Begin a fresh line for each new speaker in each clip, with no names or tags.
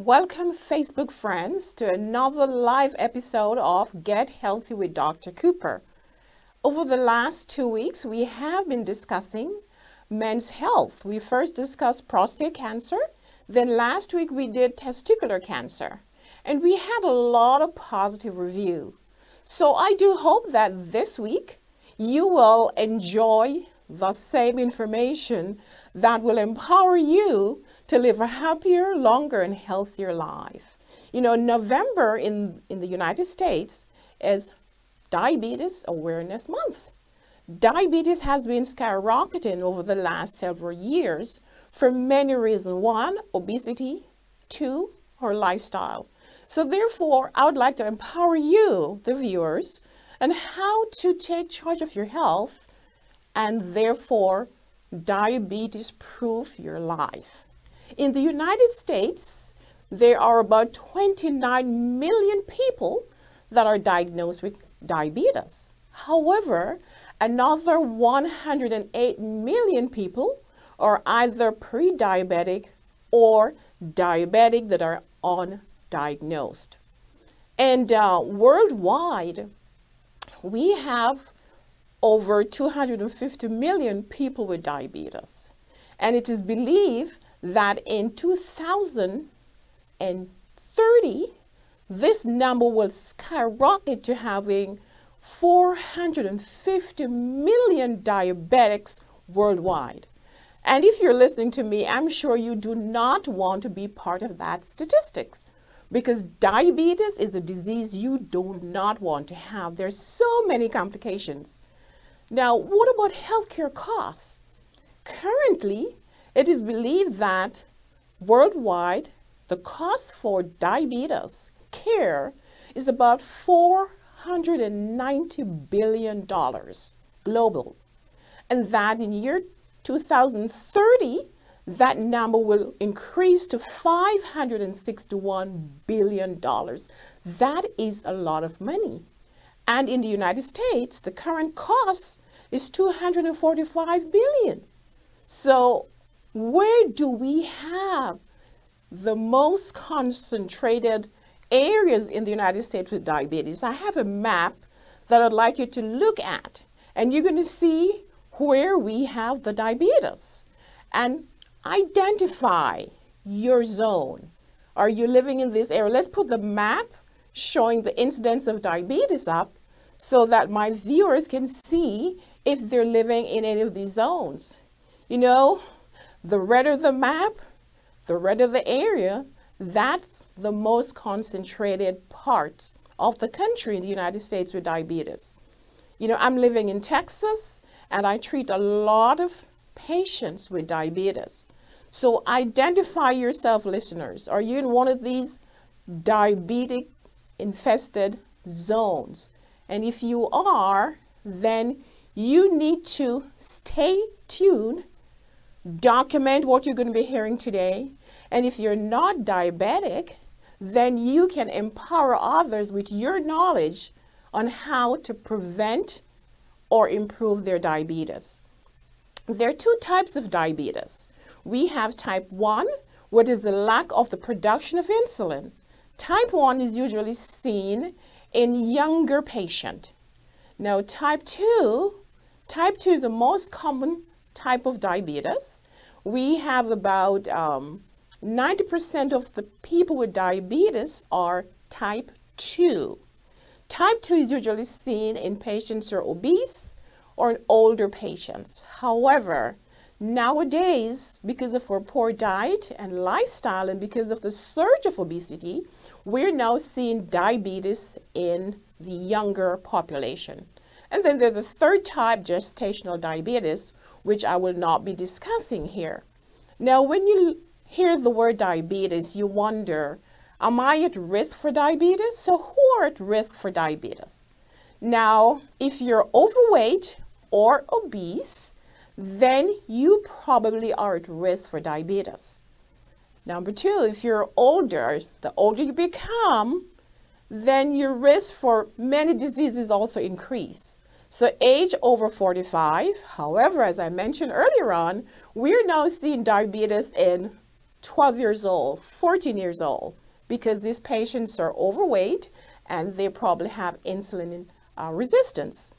Welcome, Facebook friends, to another live episode of Get Healthy with Dr. Cooper. Over the last 2 weeks, we have been discussing men's health. We first discussed prostate cancer, then last week we did testicular cancer, and we had a lot of positive review. So I do hope that this week you will enjoy the same information that will empower you to live a happier, longer, and healthier life. You know, November in the United States is Diabetes Awareness Month. Diabetes has been skyrocketing over the last several years for many reasons. One, obesity. Two, our lifestyle. So therefore, I would like to empower you, the viewers, on how to take charge of your health and therefore diabetes-proof your life. In the United States, there are about 29 million people that are diagnosed with diabetes. However, another 108 million people are either pre-diabetic or diabetic that are undiagnosed. And worldwide, we have over 250 million people with diabetes. And it is believed that in 2030, this number will skyrocket to having 450 million diabetics worldwide. And if you're listening to me, I'm sure you do not want to be part of that statistics, because diabetes is a disease you do not want to have. There's so many complications. Now, what about healthcare costs? Currently, it is believed that worldwide, the cost for diabetes care is about $490 billion global. And that in year 2030, that number will increase to $561 billion. That is a lot of money. And in the United States, the current cost is $245 billion. So where do we have the most concentrated areas in the United States with diabetes? I have a map that I'd like you to look at, and you're going to see where we have the diabetes and identify your zone. Are you living in this area? Let's put the map showing the incidence of diabetes up so that my viewers can see if they're living in any of these zones. You know, the redder the map, the redder the area, that's the most concentrated part of the country in the United States with diabetes. You know, I'm living in Texas, and I treat a lot of patients with diabetes. So identify yourself, listeners. Are you in one of these diabetic infested zones? And if you are, then you need to stay tuned, document what you're going to be hearing today. And if you're not diabetic, then you can empower others with your knowledge on how to prevent or improve their diabetes. There are two types of diabetes. We have type 1, which is the lack of the production of insulin. Type 1 is usually seen in younger patients. Now type 2 is the most common type of diabetes. We have about 90% of the people with diabetes are type 2. Type 2 is usually seen in patients who are obese or in older patients. However, nowadays, because of our poor diet and lifestyle and because of the surge of obesity, we're now seeing diabetes in the younger population. And then there's the third type, gestational diabetes, which I will not be discussing here. Now, when you hear the word diabetes, you wonder, am I at risk for diabetes? So who are at risk for diabetes? Now, if you're overweight or obese, then you probably are at risk for diabetes. Number two, if you're older, the older you become, then your risk for many diseases also increase. So age over 45, however, as I mentioned earlier on, we're now seeing diabetes in 12 years old, 14 years old, because these patients are overweight and they probably have insulin resistance.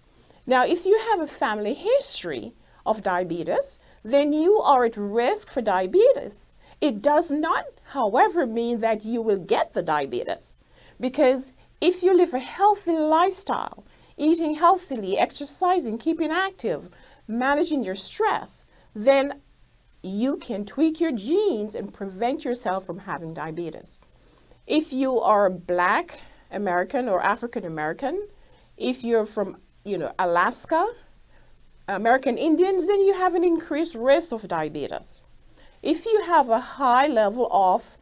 Now, if you have a family history of diabetes, then you are at risk for diabetes. It does not, however, mean that you will get the diabetes, because if you live a healthy lifestyle, eating healthily, exercising, keeping active, managing your stress, then you can tweak your genes and prevent yourself from having diabetes. If you are Black American or African American, if you're from, Alaska, American Indians, then you have an increased risk of diabetes. If you have a high level of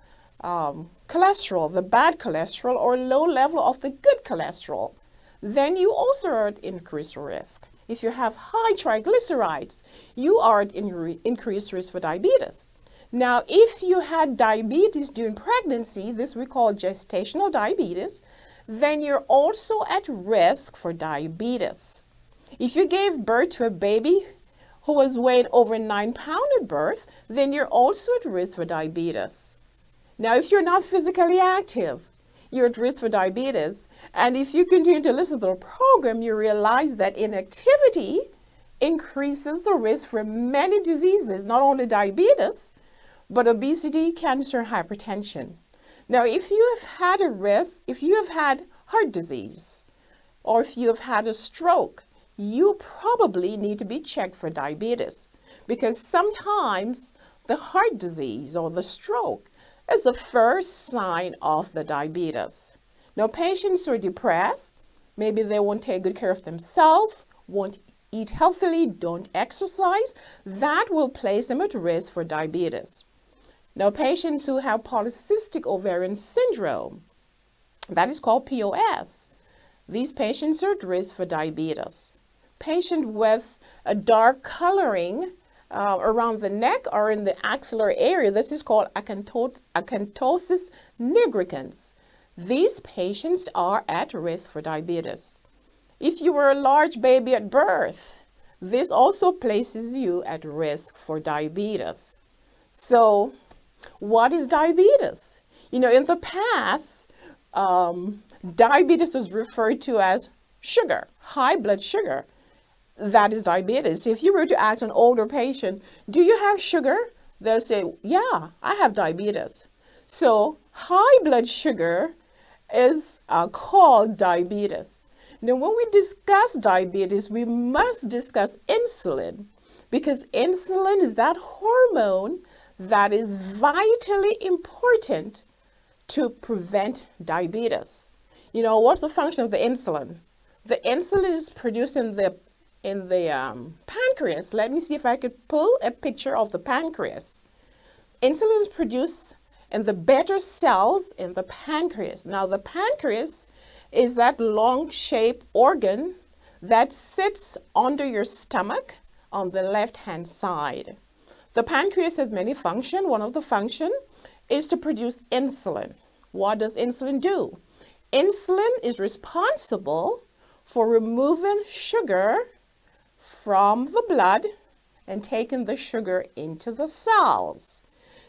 cholesterol, the bad cholesterol, or low level of the good cholesterol, then you also are at increased risk. If you have high triglycerides, you are at increased risk for diabetes. Now, if you had diabetes during pregnancy, this we call gestational diabetes, then you're also at risk for diabetes. If you gave birth to a baby who was weighing over 9 pounds at birth, then you're also at risk for diabetes. Now, if you're not physically active, you're at risk for diabetes. And if you continue to listen to the program, you realize that inactivity increases the risk for many diseases, not only diabetes, but obesity, cancer, and hypertension. Now, if you have had a risk, if you have had heart disease, or if you have had a stroke, you probably need to be checked for diabetes, because sometimes the heart disease or the stroke is the first sign of the diabetes. Now, patients who are depressed, maybe they won't take good care of themselves, won't eat healthily, don't exercise, that will place them at risk for diabetes. Now, patients who have Polycystic Ovarian Syndrome, that is called POS, these patients are at risk for diabetes. Patient with a dark coloring around the neck or in the axillary area, this is called acanthosis nigricans. These patients are at risk for diabetes. If you were a large baby at birth, this also places you at risk for diabetes. So, what is diabetes? In the past, diabetes was referred to as sugar, high blood sugar. That is diabetes. If you were to ask an older patient, do you have sugar? They'll say, yeah, I have diabetes. So high blood sugar is called diabetes. Now, when we discuss diabetes, we must discuss insulin, because insulin is that hormone that is vitally important to prevent diabetes. What's the function of the insulin? The insulin is produced in the pancreas. Let me see if I could pull a picture of the pancreas. Insulin is produced in the beta cells in the pancreas. Now, the pancreas is that long-shaped organ that sits under your stomach on the left-hand side. The pancreas has many functions. One of the functions is to produce insulin. What does insulin do? Insulin is responsible for removing sugar from the blood and taking the sugar into the cells.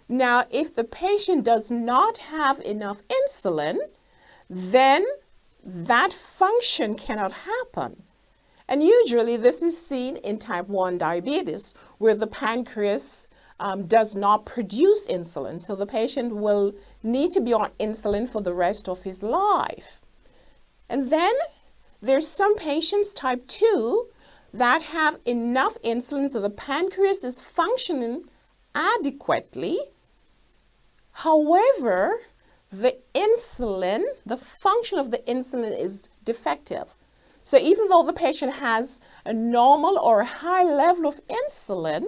Now, if the patient does not have enough insulin, then that function cannot happen. And usually this is seen in type 1 diabetes, where the pancreas does not produce insulin. So the patient will need to be on insulin for the rest of his life. And then there's some patients, type 2, that have enough insulin so the pancreas is functioning adequately. However, the insulin, the function of the insulin is defective. So even though the patient has a normal or a high level of insulin,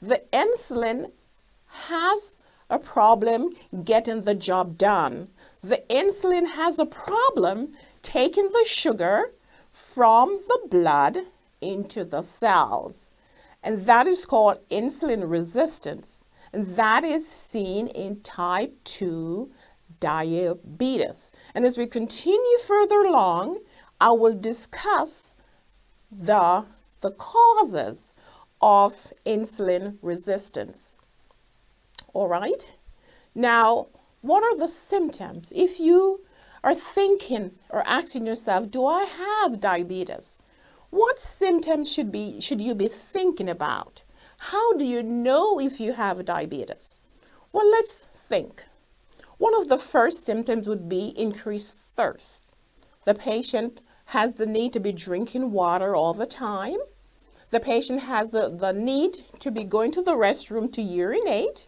the insulin has a problem getting the job done. The insulin has a problem taking the sugar from the blood into the cells. And that is called insulin resistance. And that is seen in type 2 diabetes. And as we continue further along, I will discuss the causes of insulin resistance. All right. Now, what are the symptoms? If you are thinking or asking yourself, do I have diabetes? What symptoms should you be thinking about? How do you know if you have diabetes? Well, let's think. One of the first symptoms would be increased thirst. The patient has the need to be drinking water all the time. The patient has the need to be going to the restroom to urinate,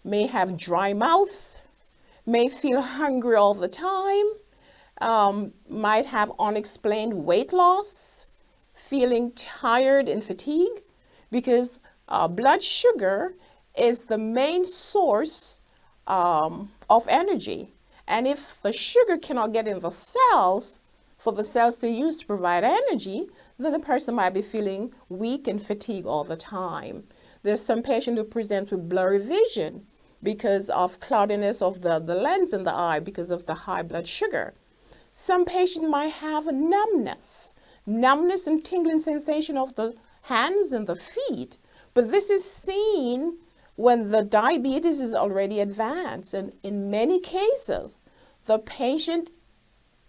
may have dry mouth, may feel hungry all the time, might have unexplained weight loss, feeling tired and fatigued, because blood sugar is the main source of energy. And if the sugar cannot get in the cells for the cells to use to provide energy, then the person might be feeling weak and fatigued all the time. There's some patient who presents with blurry vision because of cloudiness of the lens in the eye because of the high blood sugar. Some patient might have numbness and tingling sensation of the hands and the feet. But this is seen when the diabetes is already advanced. And in many cases, the patient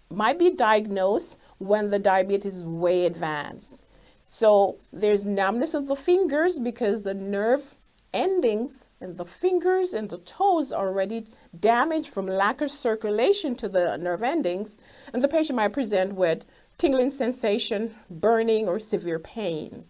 might be diagnosed when the diabetes is way advanced. So there's numbness of the fingers because the nerve endings in the fingers and the toes are already damaged from lack of circulation to the nerve endings. And the patient might present with tingling sensation, burning, or severe pain.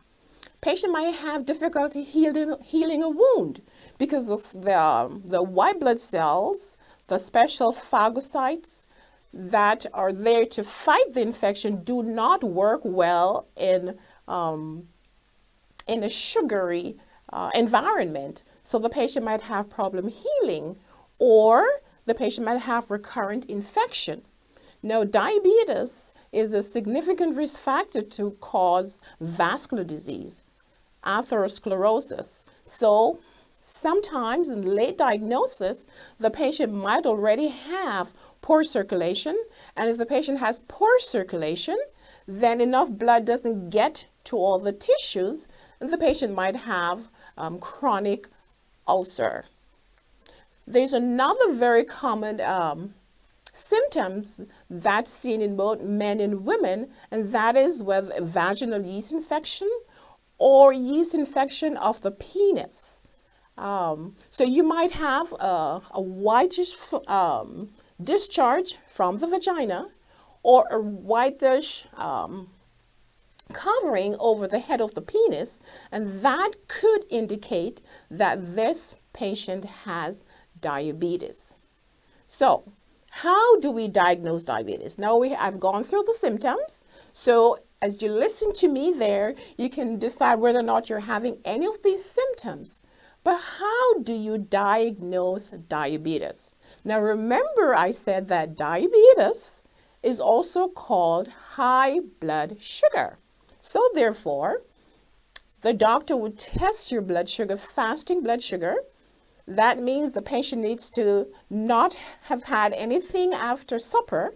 Patient might have difficulty healing a wound because the white blood cells, the special phagocytes that are there to fight the infection, do not work well in a sugary environment. So the patient might have problem healing, or the patient might have recurrent infection. Now, diabetes is a significant risk factor to cause vascular disease, atherosclerosis. So sometimes in late diagnosis, the patient might already have poor circulation. And if the patient has poor circulation, then enough blood doesn't get to all the tissues, and the patient might have chronic ulcer. There's another very common symptoms that's seen in both men and women, and that is with vaginal yeast infection or yeast infection of the penis. So you might have a whitish discharge from the vagina, or a whitish covering over the head of the penis, and that could indicate that this patient has diabetes. So how do we diagnose diabetes? Now I've gone through the symptoms, so as you listen to me there, you can decide whether or not you're having any of these symptoms. But how do you diagnose diabetes? Now remember, I said that diabetes is also called high blood sugar. So therefore, the doctor would test your blood sugar, fasting blood sugar. That means the patient needs to not have had anything after supper.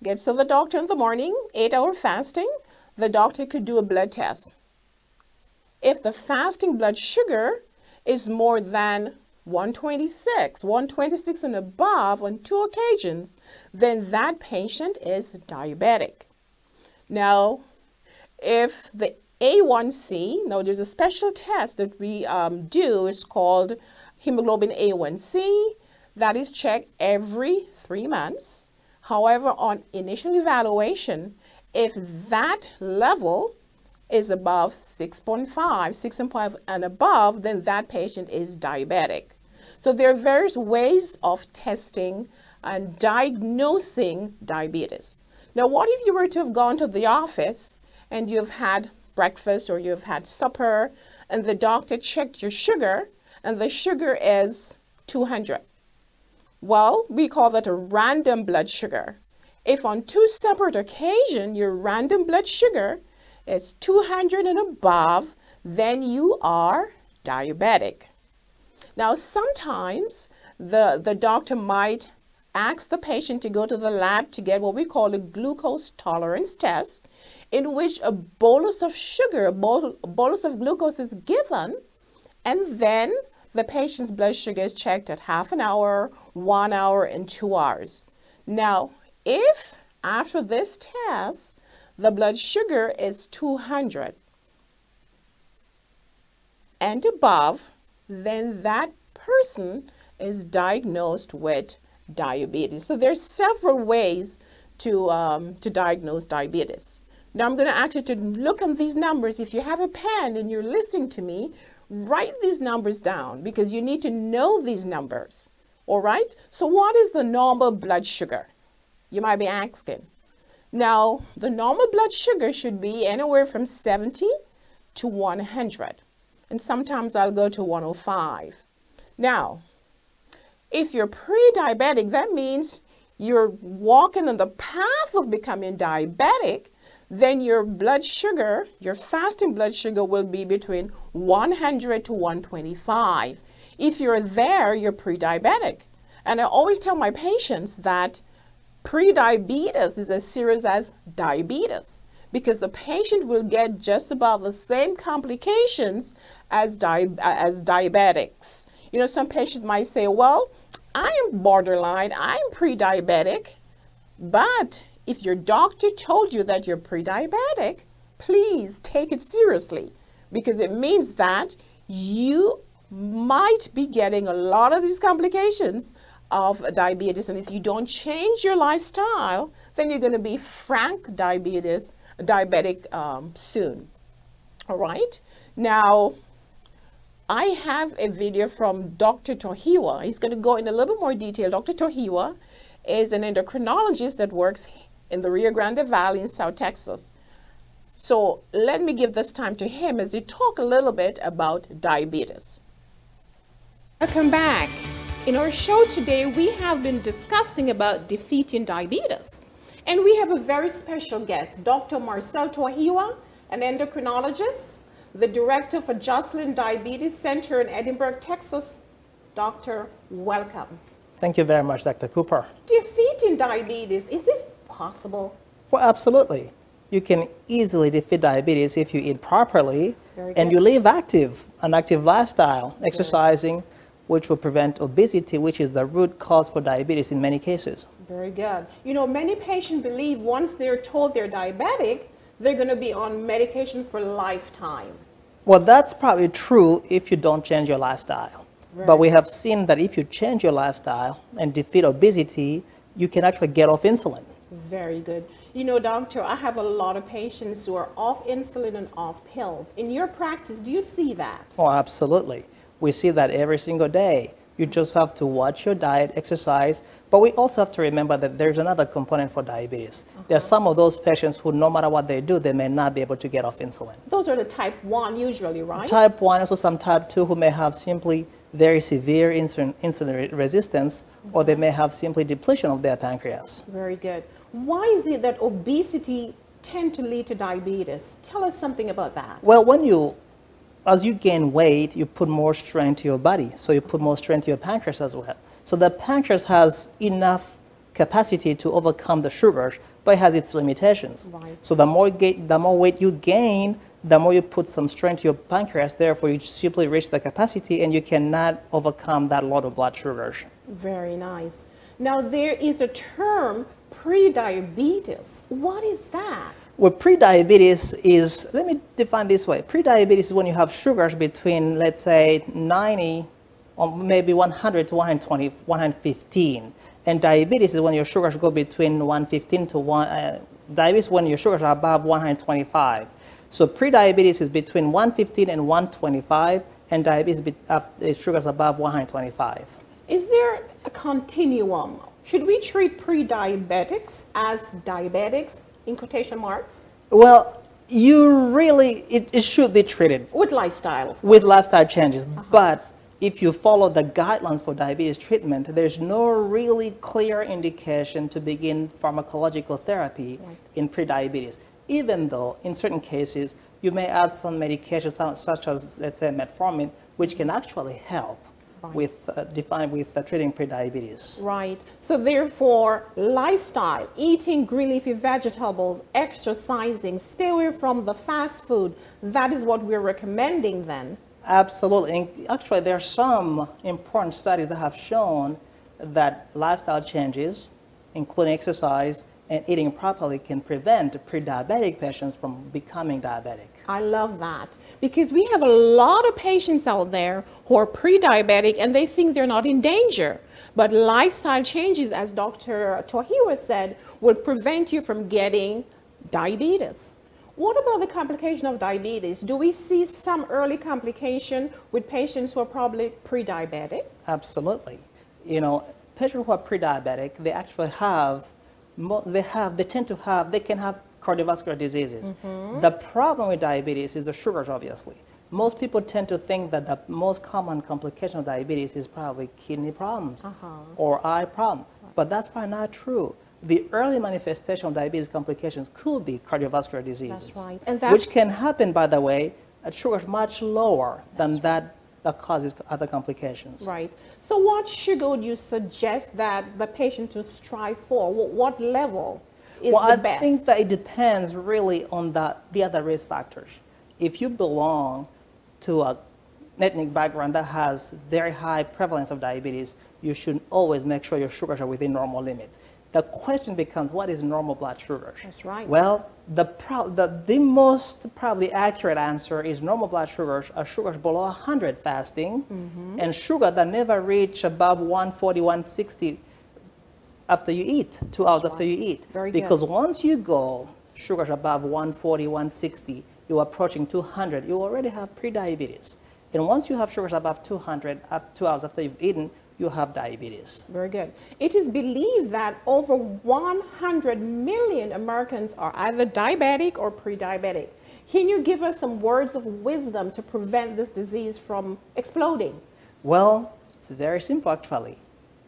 Gets to the doctor in the morning, 8-hour fasting, the doctor could do a blood test. If the fasting blood sugar is more than 126 and above on 2 occasions, then that patient is diabetic. Now, if the A1c, now there's a special test that we do, it's called Hemoglobin A1c, that is checked every 3 months. However, on initial evaluation, if that level is above 6.5 and above, then that patient is diabetic. So there are various ways of testing and diagnosing diabetes. Now, what if you were to have gone to the office and you've had breakfast or you've had supper and the doctor checked your sugar and the sugar is 200? Well, we call that a random blood sugar. If on 2 separate occasions your random blood sugar is 200 and above, then you are diabetic. Now, sometimes the doctor might ask the patient to go to the lab to get what we call a glucose tolerance test, in which a bolus of sugar, a bolus of glucose is given, and then the patient's blood sugar is checked at half an hour, 1 hour, and 2 hours. Now, if after this test, the blood sugar is 200 and above, then that person is diagnosed with diabetes. So there's several ways to diagnose diabetes. Now I'm going to ask you to look at these numbers. If you have a pen and you're listening to me, write these numbers down because you need to know these numbers. All right? So what is the normal blood sugar? You might be asking. Now, the normal blood sugar should be anywhere from 70 to 100. And sometimes I'll go to 105. Now, if you're pre-diabetic, that means you're walking on the path of becoming diabetic, then your blood sugar, your fasting blood sugar will be between 100 to 125. If you're there, you're pre-diabetic. And I always tell my patients that pre-diabetes is as serious as diabetes because the patient will get just about the same complications as diabetics. You know, some patients might say, well, I am borderline, I'm pre-diabetic, but if your doctor told you that you're pre-diabetic, please take it seriously because it means that you might be getting a lot of these complications of diabetes, and if you don't change your lifestyle, then you're going to be frank diabetic soon. All right? Now, I have a video from Dr. Tohiwa. He's going to go in a little bit more detail. Dr. Tohiwa is an endocrinologist that works in the Rio Grande Valley in South Texas. So let me give this time to him as he talk a little bit about diabetes. Welcome back. In our show today, we have been discussing about defeating diabetes. And we have a very special guest, Dr. Marcel Tohiwa, an endocrinologist, the director for Gestational Diabetes Center in Edinburgh, Texas. Doctor, welcome.
Thank you very much, Dr. Cooper.
Defeating diabetes, is this possible?
Well, absolutely. You can easily defeat diabetes if you eat properly and you live an active lifestyle, exercising, which will prevent obesity, which is the root cause for diabetes in many cases.
Very good. You know, many patients believe once they're told they're diabetic, they're going to be on medication for lifetime.
Well, that's probably true if you don't change your lifestyle. Right. But we have seen that if you change your lifestyle and defeat obesity, you can actually get off insulin.
Very good. You know, doctor, I have a lot of patients who are off insulin and off pills. In your practice, do you see that? Oh,
absolutely. We see that every single day. You just have to watch your diet, exercise, but we also have to remember that there's another component for diabetes. There are some of those patients who, no matter what they do, they may not be able to get off insulin.
Those are the type 1 usually, right?
Type 1, also some type 2 who may have simply very severe insulin resistance, or they may have simply depletion of their pancreas.
Very good. Why is it that obesity tend to lead to diabetes? Tell us something about that.
Well, as you gain weight, you put more strain to your body, so you put more strain to your pancreas as well. So the pancreas has enough capacity to overcome the sugars, but it has its limitations. Right. So the more weight you gain, the more you put some strain to your pancreas, therefore you simply reach the capacity and you cannot overcome that lot of blood sugars.
Very nice. Now there is a term, pre-diabetes. What is that?
Well, pre-diabetes is, let me define this way. Pre-diabetes is when you have sugars between, let's say, 90 or maybe 100 to 120, 115. And diabetes is when your sugars go between 115 to diabetes when your sugars are above 125. So pre-diabetes is between 115 and 125, and diabetes is sugars above 125. Is
there a continuum? Should we treat pre-diabetics as diabetics, in quotation marks?
Well, it should be treated.
With lifestyle, of course.
With lifestyle changes. But if you follow the guidelines for diabetes treatment, there's no really clear indication to begin pharmacological therapy in pre-diabetes. Even though, in certain cases, you may add some medications such as, let's say, metformin, which can actually help with treating pre-diabetes.
Right. So therefore, lifestyle, eating green leafy vegetables, exercising, stay away from the fast food, that is what we're recommending then.
Absolutely. And actually, there are some important studies that have shown that lifestyle changes, including exercise and eating properly, can prevent pre-diabetic patients from becoming diabetic.
I love that, because we have a lot of patients out there who are pre-diabetic and they think they're not in danger. But lifestyle changes, as Dr. Tohiwa said, will prevent you from getting diabetes. What about the complication of diabetes? Do we see some early complication with patients who are probably pre-diabetic?
Absolutely. You know, patients who are pre-diabetic, they actually have, they can have cardiovascular diseases. The problem with diabetes is the sugars, obviously. Most people tend to think that the most common complication of diabetes is probably kidney problems or eye problems, but that's probably not true. The early manifestation of diabetes complications could be cardiovascular diseases,
That's right. And that's
which can happen, by the way, at sugars much lower than that causes other complications.
right. So what sugar would you suggest that the patient to strive for? What level is the best?
I think that it depends really on the other risk factors. If you belong to an ethnic background that has very high prevalence of diabetes, you should always make sure your sugars are within normal limits. The question becomes, what is normal blood sugar?
That's right.
Well, the most probably accurate answer is normal blood sugars are sugars below 100 fasting, and sugar that never reach above 140, 160 after you eat, 2 hours after you eat.
Very good.
Because once you go sugars above 140, 160, you're approaching 200, you already have pre-diabetes. And once you have sugars above 200, 2 hours after you've eaten, you have diabetes.
Very good. It is believed that over 100 million Americans are either diabetic or pre-diabetic. Can you give us some words of wisdom to prevent this disease from exploding?
Well, it's very simple actually.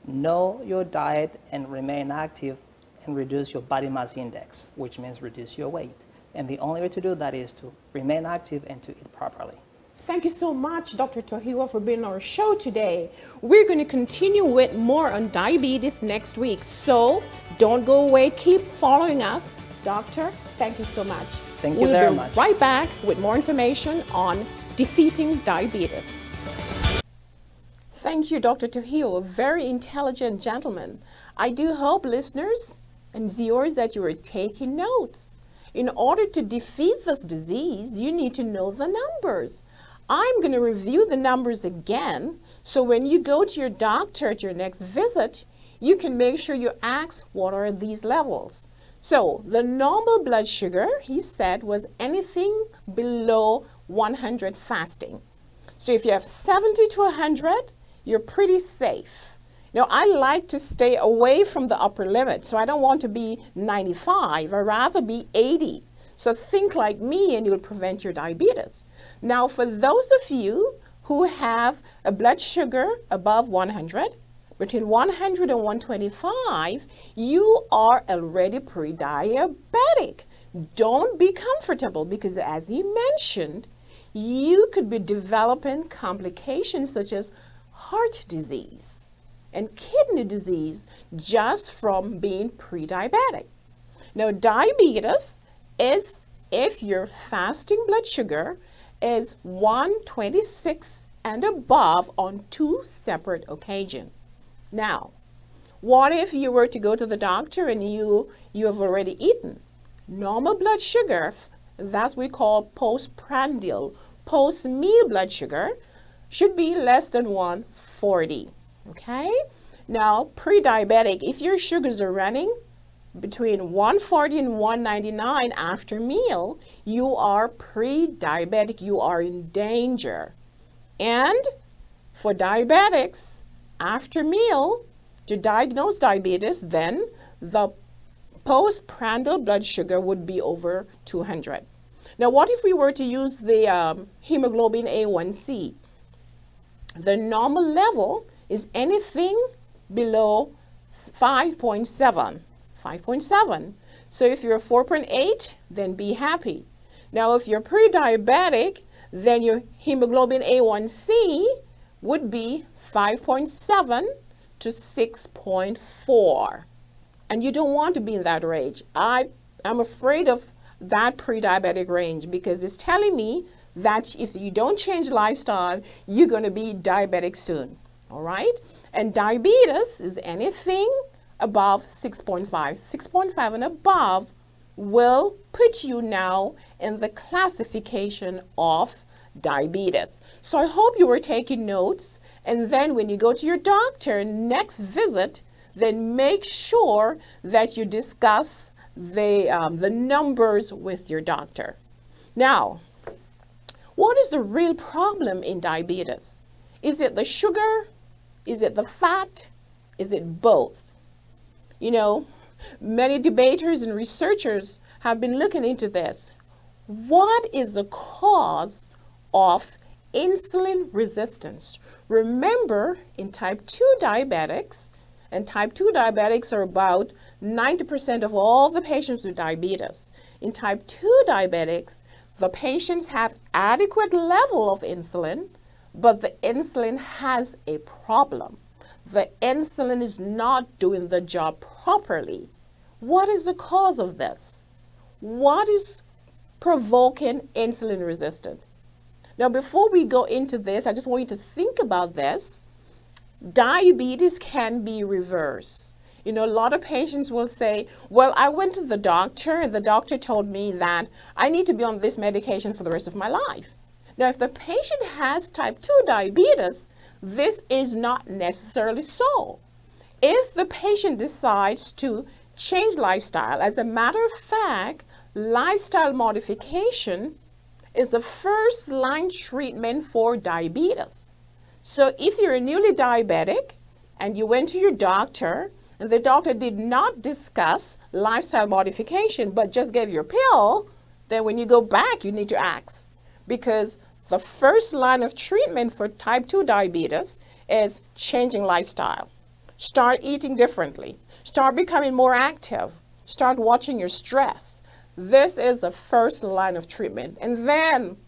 Know your diet and remain active and reduce your body mass index, which means reduce your weight. And the only way to do that is to remain active and to eat properly.
Thank you so much, Dr. Tohiwa, for being on our show today. We're going to continue with more on diabetes next week, so don't go away. Keep following us. Doctor, thank you so much.
Thank you very much.
We'll be right back with more information on defeating diabetes. Thank you, Dr. Tohiwa, a very intelligent gentleman. I do hope, listeners and viewers, that you are taking notes. In order to defeat this disease, you need to know the numbers. I'm going to review the numbers again, so when you go to your doctor at your next visit, you can make sure you ask, what are these levels? So the normal blood sugar, he said, was anything below 100 fasting. So if you have 70 to 100, you're pretty safe. Now, I like to stay away from the upper limit, so I don't want to be 95. I'd rather be 80. So think like me and you'll prevent your diabetes. Now, for those of you who have a blood sugar above 100, between 100 and 125, you are already pre-diabetic. Don't be comfortable, because as he mentioned, you could be developing complications such as heart disease and kidney disease just from being pre-diabetic. Now, diabetes is if your fasting blood sugar is 126 and above on 2 separate occasions. Now, what if you were to go to the doctor and you have already eaten? Normal blood sugar, that we call postprandial, post-meal blood sugar, should be less than 140, okay? Now, pre-diabetic, if your sugars are running between 140 and 199 after meal, you are pre-diabetic, you are in danger. And for diabetics, after meal, to diagnose diabetes, then the postprandial blood sugar would be over 200. Now, what if we were to use the hemoglobin A1c? The normal level is anything below 5.7. 5.7. So if you're 4.8, then be happy. Now, if you're pre-diabetic, then your hemoglobin A1c would be 5.7 to 6.4. And you don't want to be in that range. I'm afraid of that pre-diabetic range because it's telling me that if you don't change lifestyle, you're going to be diabetic soon. All right? And diabetes is anything above 6.5. 6.5 and above will put you now in the classification of diabetes. So I hope you were taking notes. And then when you go to your doctor next visit, then make sure that you discuss the numbers with your doctor. Now, what is the real problem in diabetes? Is it the sugar? Is it the fat? Is it both? You know, many debaters and researchers have been looking into this. What is the cause of insulin resistance? Remember, in type 2 diabetics, and type 2 diabetics are about 90% of all the patients with diabetes. In type 2 diabetics, the patients have adequate level of insulin, but the insulin has a problem. The insulin is not doing the job properly. What is the cause of this? What is provoking insulin resistance? Now, before we go into this, I just want you to think about this. Diabetes can be reversed. You know, a lot of patients will say, well, I went to the doctor and the doctor told me that I need to be on this medication for the rest of my life. Now, if the patient has type 2 diabetes, this is not necessarily so. If the patient decides to change lifestyle, as a matter of fact, lifestyle modification is the first line treatment for diabetes. So if you're a newly diabetic and you went to your doctor and the doctor did not discuss lifestyle modification but just gave you a pill, then when you go back, you need to ask. Because the first line of treatment for type 2 diabetes is changing lifestyle. Start eating differently. Start becoming more active. Start watching your stress. This is the first line of treatment. And then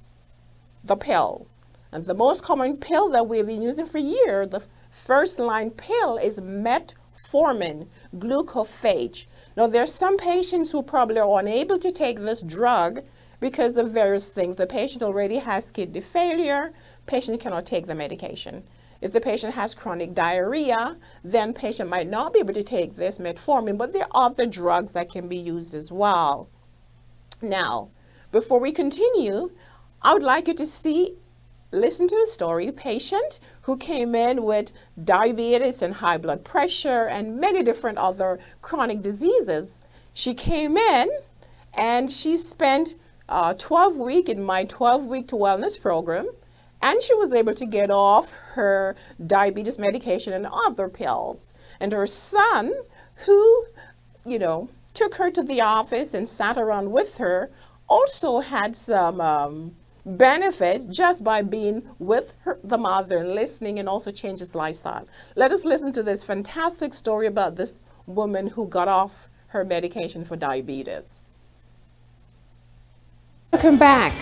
the pill. And the most common pill that we've been using for years, the first line pill is Metformin Glucophage. Now, there are some patients who probably are unable to take this drug because of various things. The patient already has kidney failure, patient cannot take the medication. If the patient has chronic diarrhea, then patient might not be able to take this metformin, but there are other drugs that can be used as well. Now, before we continue, I would like you to listen to a story, a patient who came in with diabetes and high blood pressure and many different other chronic diseases. She came in and she spent 12 weeks in my 12-week to wellness program, and she was able to get off her diabetes medication and other pills. And her son, who, took her to the office and sat around with her, also had some benefit just by being with the mother and listening, and also change his lifestyle. Let us listen to this fantastic story about this woman who got off her medication for diabetes. Welcome back.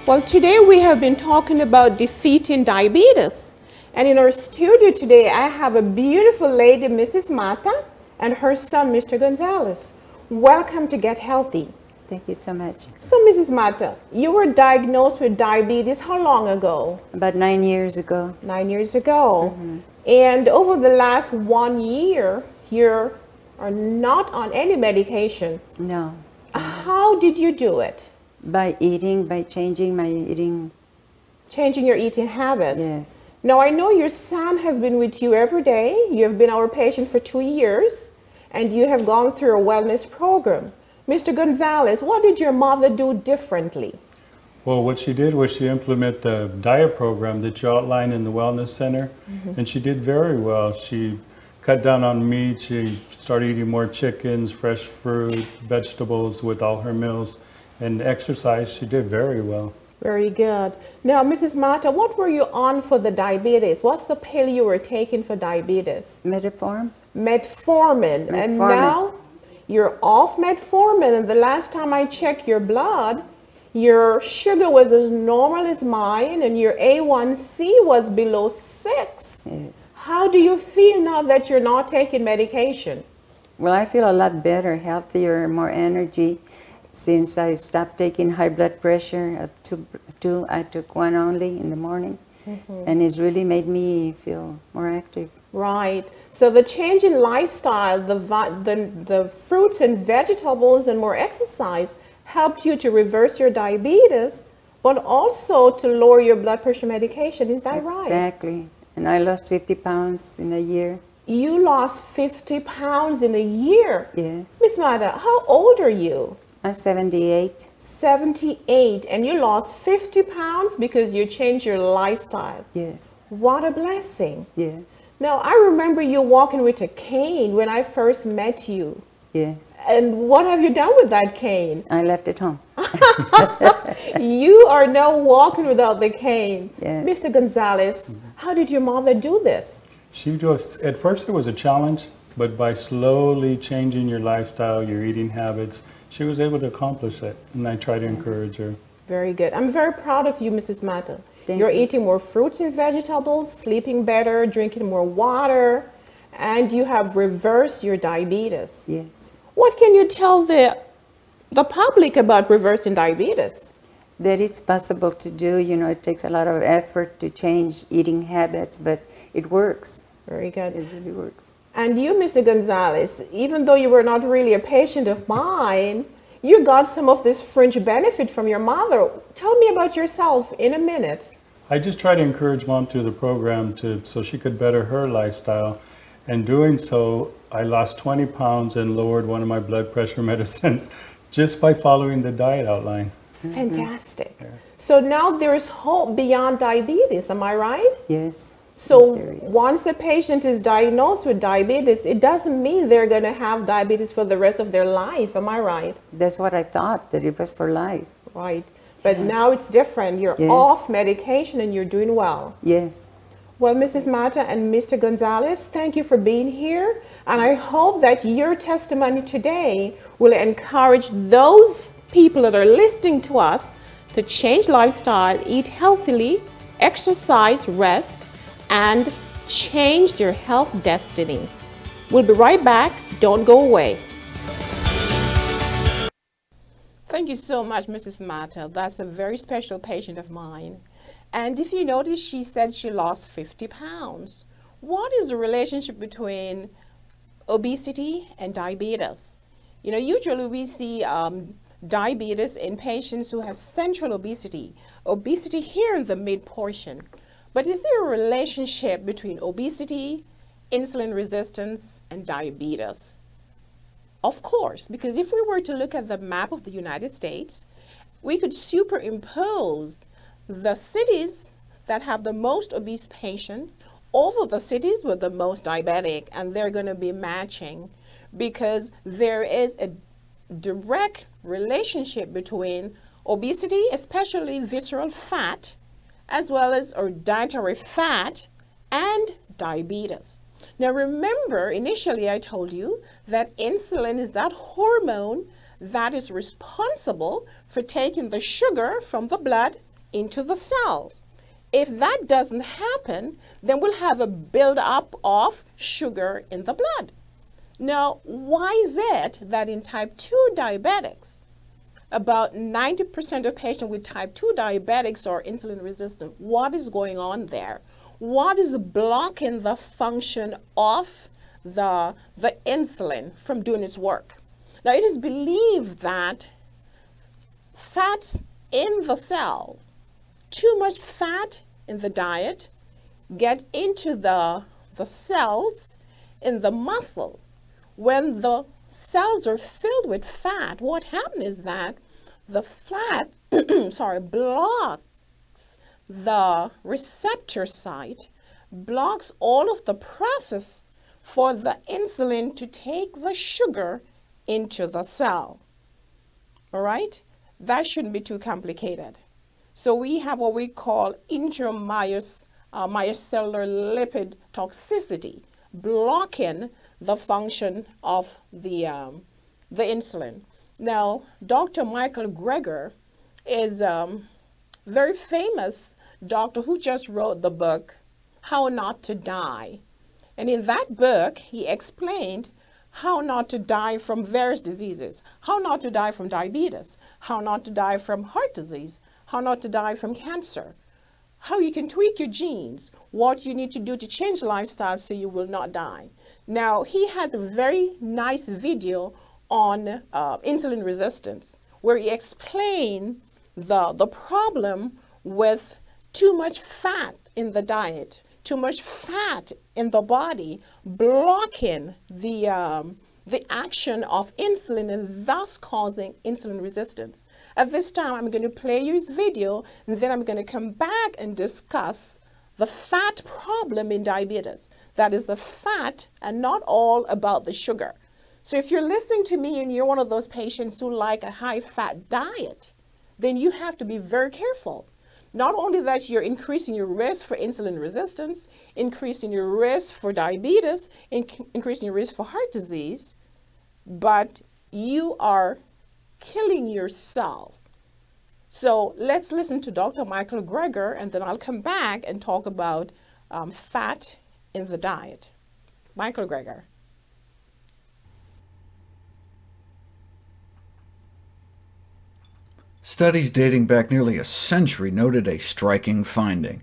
Well, today we have been talking about defeating diabetes. And in our studio today, I have a beautiful lady, Mrs. Mata, and her son, Mr. Gonzalez. Welcome to Get Healthy.
Thank you so much.
So, Mrs. Mata, you were diagnosed with diabetes how long ago?
About 9 years ago.
9 years ago.
Mm-hmm.
And over the last 1 year, you are not on any medication.
No.
How did you do it?
By changing my eating.
Changing your eating habits?
Yes.
Now, I know your son has been with you every day. You have been our patient for 2 years, and you have gone through a wellness program. Mr. Gonzalez, what did your mother do differently?
Well, what she did was she implemented the diet program that you outlined in the Wellness Center, and she did very well. She cut down on meat. She started eating more chickens, fresh fruit, vegetables with all her meals, and exercise. She did very well.
Very good. Now, Mrs. Mata, what were you on for the diabetes? What's the pill you were taking for diabetes?
Metformin.
Metformin. And now you're off metformin, and the last time I checked your blood, your sugar was as normal as mine, and your A1c was below 6.
Yes.
How do you feel now that you're not taking medication?
Well, I feel a lot better, healthier, more energy. since I stopped taking high blood pressure of two, I took one only in the morning, and it's really made me feel more active.
Right. So the change in lifestyle, the fruits and vegetables and more exercise helped you to reverse your diabetes, but also to lower your blood pressure medication. Is that right?
Exactly. And I lost 50 pounds in a year.
You lost 50 pounds in a year.
Yes.
Miss Mata, how old are you?
I'm 78.
78. And you lost 50 pounds because you changed your lifestyle.
Yes.
What a blessing.
Yes.
Now, I remember you walking with a cane when I first met you.
Yes.
And what have you done with that cane?
I left it home.
You are now walking without the cane.
Yes.
Mr. Gonzalez, how did your mother do this?
She just, at first it was a challenge, but by slowly changing your lifestyle, your eating habits, she was able to accomplish it. And I try to encourage her.
Very good. I'm very proud of you, Mrs. Mata.
Thank
You're
you.
eating more fruits and vegetables, sleeping better, drinking more water, and you have reversed your diabetes.
Yes.
What can you tell the public about reversing diabetes?
That it's possible to do. You know, it takes a lot of effort to change eating habits, but it works.
Very good.
It really works.
And you, Mr. Gonzalez, even though you were not really a patient of mine, you got some of this fringe benefit from your mother. Tell me about yourself in a minute.
I just try to encourage Mom through the program so she could better her lifestyle. And doing so, I lost 20 pounds and lowered one of my blood pressure medicines just by following the diet outline.
Fantastic. So now there is hope beyond diabetes, am I right?
Yes.
So
Yes, there is.
once the patient is diagnosed with diabetes, it doesn't mean they're going to have diabetes for the rest of their life, am I right?
That's what I thought, that it was for life.
Right. But now it's different. You're
Yes.
off medication and you're doing well.
Yes.
Well, Mrs. Mata and Mr. Gonzalez, thank you for being here. And I hope that your testimony today will encourage those people that are listening to us to change lifestyle, eat healthily, exercise, rest, and change their health destiny. We'll be right back. Don't go away. Thank you so much, Mrs. Mata. That's a very special patient of mine. And if you notice, she said she lost 50 pounds. What is the relationship between obesity and diabetes? You know, usually we see diabetes in patients who have central obesity, obesity here in the mid portion. But is there a relationship between obesity, insulin resistance, and diabetes? Of course, because if we were to look at the map of the United States, we could superimpose the cities that have the most obese patients over the cities with the most diabetic, and they're going to be matching because there is a direct relationship between obesity, especially visceral fat, as well as or dietary fat, and diabetes. Now remember, initially I told you that insulin is that hormone that is responsible for taking the sugar from the blood into the cell. If that doesn't happen, then we'll have a buildup of sugar in the blood. Now, why is it that in type 2 diabetics, about 90% of patients with type 2 diabetics are insulin resistant? What is going on there? What is blocking the function of the insulin from doing its work? Now, it is believed that fats in the cell, too much fat in the diet, get into the cells in the muscle. When the cells are filled with fat, what happens is that the fat blocks the receptor site, blocks all of the process for the insulin to take the sugar into the cell. All right? That shouldn't be too complicated. So we have what we call intracellular lipid toxicity, blocking the function of the insulin. Now, Dr. Michael Greger is a very famous doctor who just wrote the book, How Not to Die. And in that book, he explained how not to die from various diseases, how not to die from diabetes, how not to die from heart disease, how not to die from cancer, how you can tweak your genes, what you need to do to change lifestyle so you will not die. Now, he has a very nice video on insulin resistance, where he explained the problem with too much fat in the diet, too much fat in the body, blocking the action of insulin and thus causing insulin resistance. At this time, I'm going to play you his video, and then I'm going to come back and discuss the fat problem in diabetes. That is the fat and not all about the sugar. So if you're listening to me and you're one of those patients who like a high-fat diet, then you have to be very careful. Not only that, you're increasing your risk for insulin resistance, increasing your risk for diabetes, increasing your risk for heart disease, but you are killing yourself. So let's listen to Dr. Michael Greger, and then I'll come back and talk about fat in the diet. Michael Greger.
Studies dating back nearly a century noted a striking finding.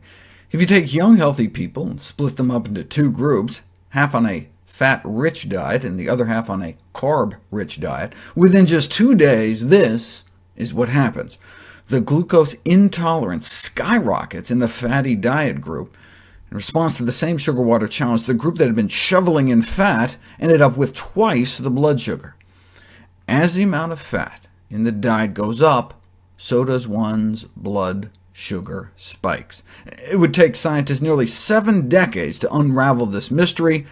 If you take young, healthy people and split them up into two groups, half on a fat-rich diet and the other half on a carb-rich diet, within just 2 days, this is what happens. The glucose intolerance skyrockets in the fatty diet group. In response to the same sugar-water challenge, the group that had been shoveling in fat ended up with twice the blood sugar. As the amount of fat in the diet goes up, so does one's blood sugar spikes. It would take scientists nearly 7 decades to unravel this mystery,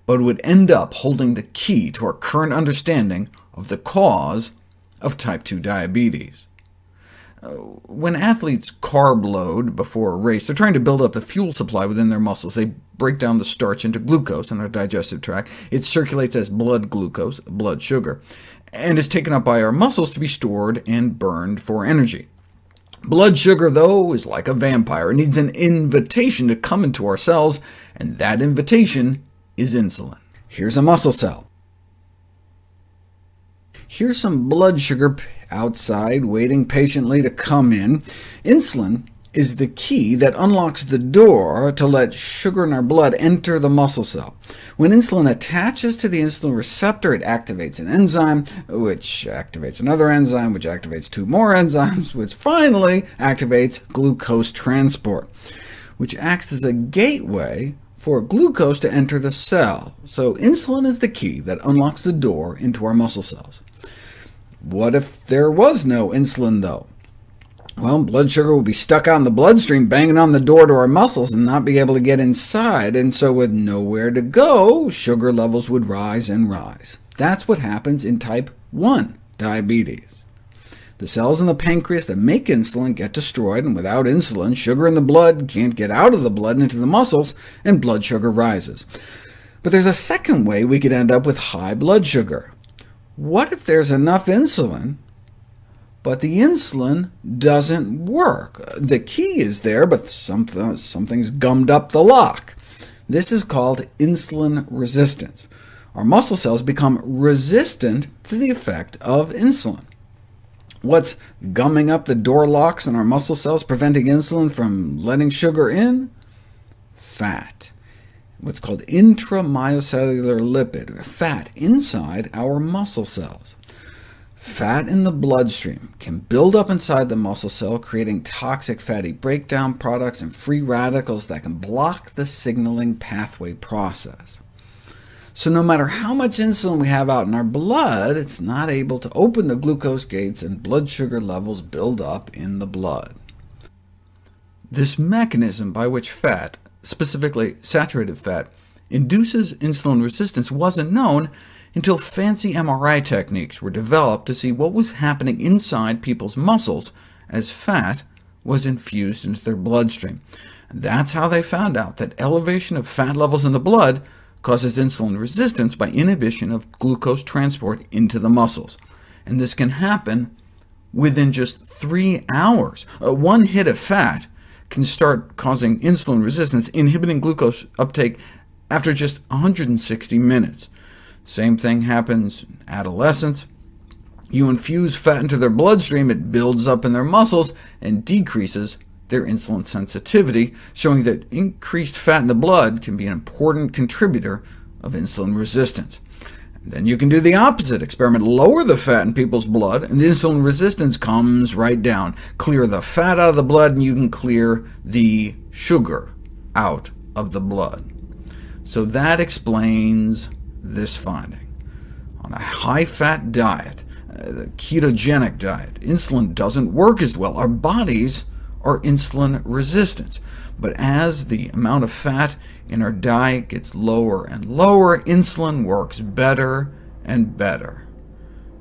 but it would end up holding the key to our current understanding of the cause of type 2 diabetes. When athletes carb load before a race, they're trying to build up the fuel supply within their muscles. They break down the starch into glucose in our digestive tract. It circulates as blood glucose, blood sugar, and is taken up by our muscles to be stored and burned for energy. Blood sugar, though, is like a vampire. It needs an invitation to come into our cells, and that invitation is insulin. Here's a muscle cell. Here's some blood sugar outside, waiting patiently to come in. Insulin is the key that unlocks the door to let sugar in our blood enter the muscle cell. When insulin attaches to the insulin receptor, it activates an enzyme, which activates another enzyme, which activates 2 more enzymes, which finally activates glucose transport, which acts as a gateway for glucose to enter the cell. So insulin is the key that unlocks the door into our muscle cells. What if there was no insulin, though? Well, blood sugar will be stuck out in the bloodstream, banging on the door to our muscles, and not be able to get inside, and so with nowhere to go, sugar levels would rise and rise. That's what happens in type 1 diabetes. The cells in the pancreas that make insulin get destroyed, and without insulin, sugar in the blood can't get out of the blood into the muscles, and blood sugar rises. But there's a second way we could end up with high blood sugar. What if there's enough insulin, but the insulin doesn't work? The key is there, but something's gummed up the lock. This is called insulin resistance. Our muscle cells become resistant to the effect of insulin. What's gumming up the door locks in our muscle cells, preventing insulin from letting sugar in? Fat. What's called intramyocellular lipid, fat inside our muscle cells. Fat in the bloodstream can build up inside the muscle cell, creating toxic fatty breakdown products and free radicals that can block the signaling pathway process. So no matter how much insulin we have out in our blood, it's not able to open the glucose gates, and blood sugar levels build up in the blood. This mechanism by which fat, specifically saturated fat, induces insulin resistance wasn't known until fancy MRI techniques were developed to see what was happening inside people's muscles as fat was infused into their bloodstream. That's how they found out that elevation of fat levels in the blood causes insulin resistance by inhibition of glucose transport into the muscles. And this can happen within just 3 hours. One hit of fat can start causing insulin resistance, inhibiting glucose uptake after just 160 minutes. Same thing happens in adolescents. You infuse fat into their bloodstream, it builds up in their muscles and decreases their insulin sensitivity, showing that increased fat in the blood can be an important contributor of insulin resistance. And then you can do the opposite experiment. Lower the fat in people's blood, and the insulin resistance comes right down. Clear the fat out of the blood, and you can clear the sugar out of the blood. So that explains this finding. On a high-fat diet, the ketogenic diet, insulin doesn't work as well. Our bodies are insulin resistant. But as the amount of fat in our diet gets lower and lower, insulin works better and better.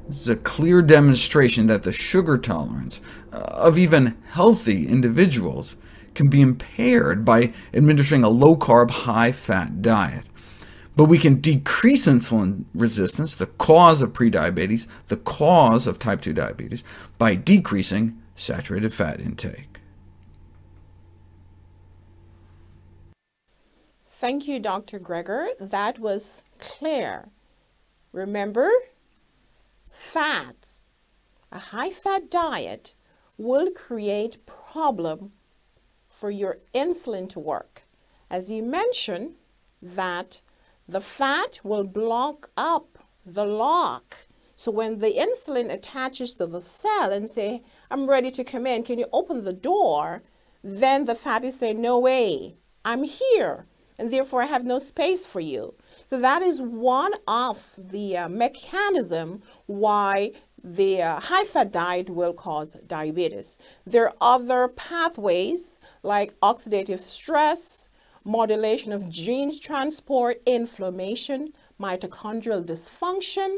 This is a clear demonstration that the sugar tolerance of even healthy individuals can be impaired by administering a low-carb, high-fat diet. But we can decrease insulin resistance, the cause of prediabetes, the cause of type 2 diabetes, by decreasing saturated fat intake.
Thank you, Dr. Greger. That was clear. Remember, fats, a high-fat diet will create problem for your insulin to work. As you mentioned, that the fat will block up the lock. So when the insulin attaches to the cell and say, I'm ready to come in, can you open the door? Then the fat is saying, no way, I'm here, and therefore I have no space for you. So that is one of the mechanism why the high-fat diet will cause diabetes. There are other pathways like oxidative stress, modulation of genes transport, inflammation, mitochondrial dysfunction.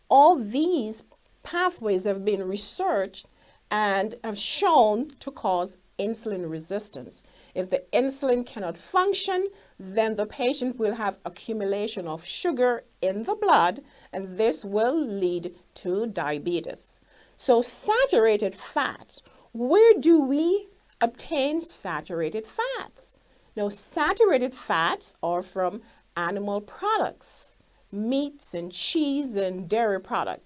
All these pathways have been researched and have shown to cause insulin resistance. If the insulin cannot function, then the patient will have accumulation of sugar in the blood, and this will lead to diabetes. So saturated fats, where do we obtain saturated fats? Now, saturated fats are from animal products, meats and cheese and dairy products.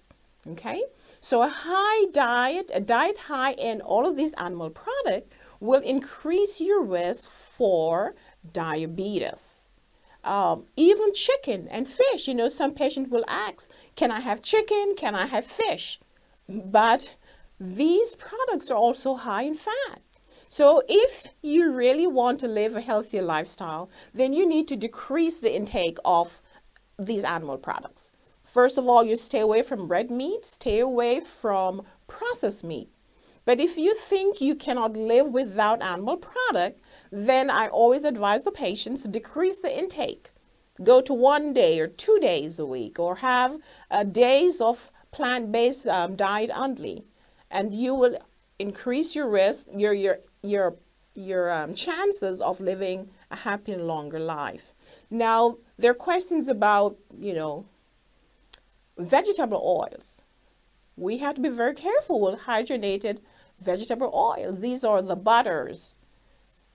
Okay? So a diet high in all of these animal products will increase your risk for diabetes. Even chicken and fish, some patients will ask, can I have chicken? Can I have fish? But these products are also high in fat. So if you really want to live a healthier lifestyle, then you need to decrease the intake of these animal products. First of all, you stay away from red meat, stay away from processed meat. But if you think you cannot live without animal product, then I always advise the patients to decrease the intake. Go to 1 day or 2 days a week, or have days of plant-based diet only, and you will increase your risk, your chances of living a happy and longer life. Now, there are questions about, vegetable oils. We have to be very careful with hydrogenated vegetable oils. These are the butters,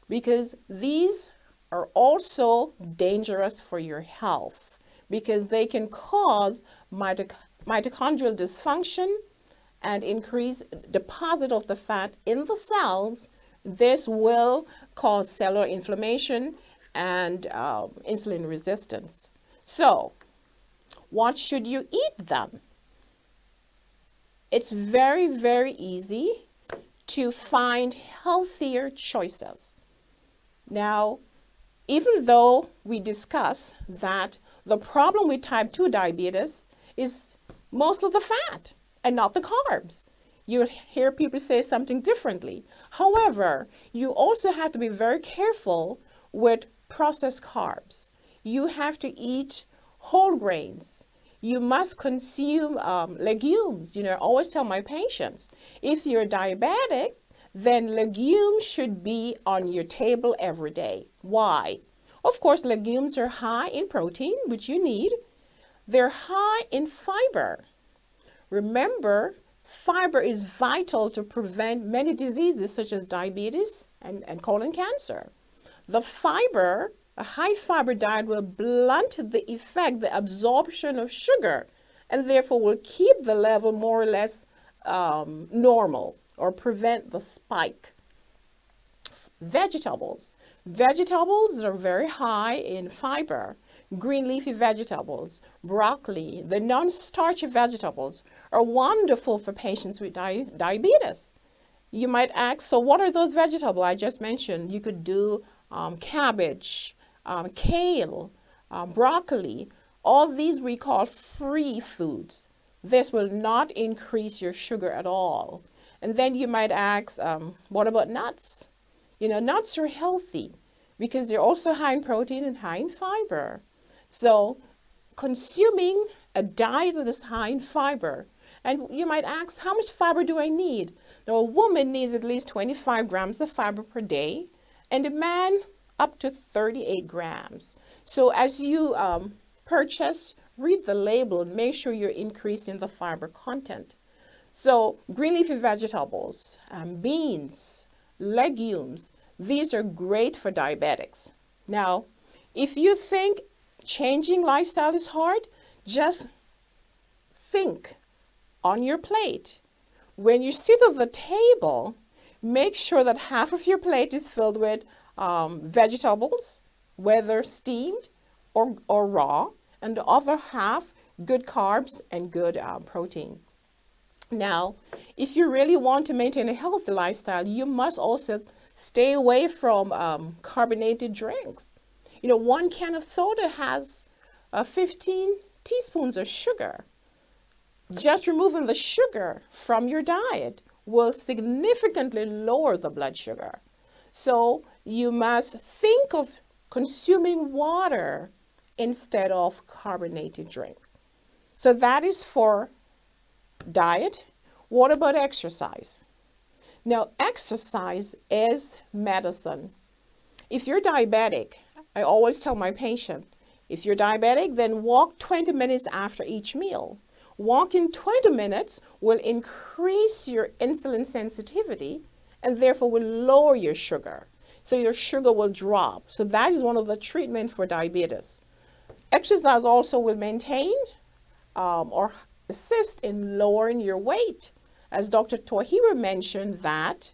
because these are also dangerous for your health, because they can cause mitochondrial dysfunction and increase deposit of the fat in the cells. This will cause cellular inflammation and insulin resistance. So, what should you eat then? It's very, very easy to find healthier choices. Now, even though we discuss that the problem with type 2 diabetes is most of the fat and not the carbs, you hear people say something differently. However, you also have to be very careful with processed carbs. You have to eat whole grains. You must consume legumes. I always tell my patients, if you're diabetic, then legumes should be on your table every day. Why? Of course, legumes are high in protein, which you need. They're high in fiber. Remember, fiber is vital to prevent many diseases such as diabetes and colon cancer. The fiber A high fiber diet will blunt the effect, the absorption of sugar, and therefore will keep the level more or less normal or prevent the spike. Vegetables. Vegetables are very high in fiber. Green leafy vegetables, broccoli, the non-starchy vegetables are wonderful for patients with diabetes. You might ask, so what are those vegetables I just mentioned? You could do cabbage, kale, broccoli. All these we call free foods. This will not increase your sugar at all. And then you might ask, what about nuts? You know, nuts are healthy because they're also high in protein and high in fiber. So consuming a diet that is high in fiber, and you might ask, how much fiber do I need? Now, a woman needs at least 25 grams of fiber per day, and a man up to 38 grams. So as you purchase, read the label and make sure you're increasing the fiber content. So green leafy vegetables, beans, legumes, these are great for diabetics. Now, if you think changing lifestyle is hard, just think on your plate. When you sit at the table, make sure that half of your plate is filled with vegetables, whether steamed or raw, and the other half good carbs and good protein. Now, if you really want to maintain a healthy lifestyle, you must also stay away from carbonated drinks. You know, 1 can of soda has 15 teaspoons of sugar. Just removing the sugar from your diet will significantly lower the blood sugar. So you must think of consuming water instead of carbonated drink. So that is for diet. What about exercise? Now, exercise is medicine. If you're diabetic, I always tell my patient, if you're diabetic, then walk 20 minutes after each meal. Walking 20 minutes will increase your insulin sensitivity and therefore will lower your sugar. So your sugar will drop. So that is one of the treatments for diabetes. Exercise also will maintain or assist in lowering your weight. As Dr. Tohira mentioned, that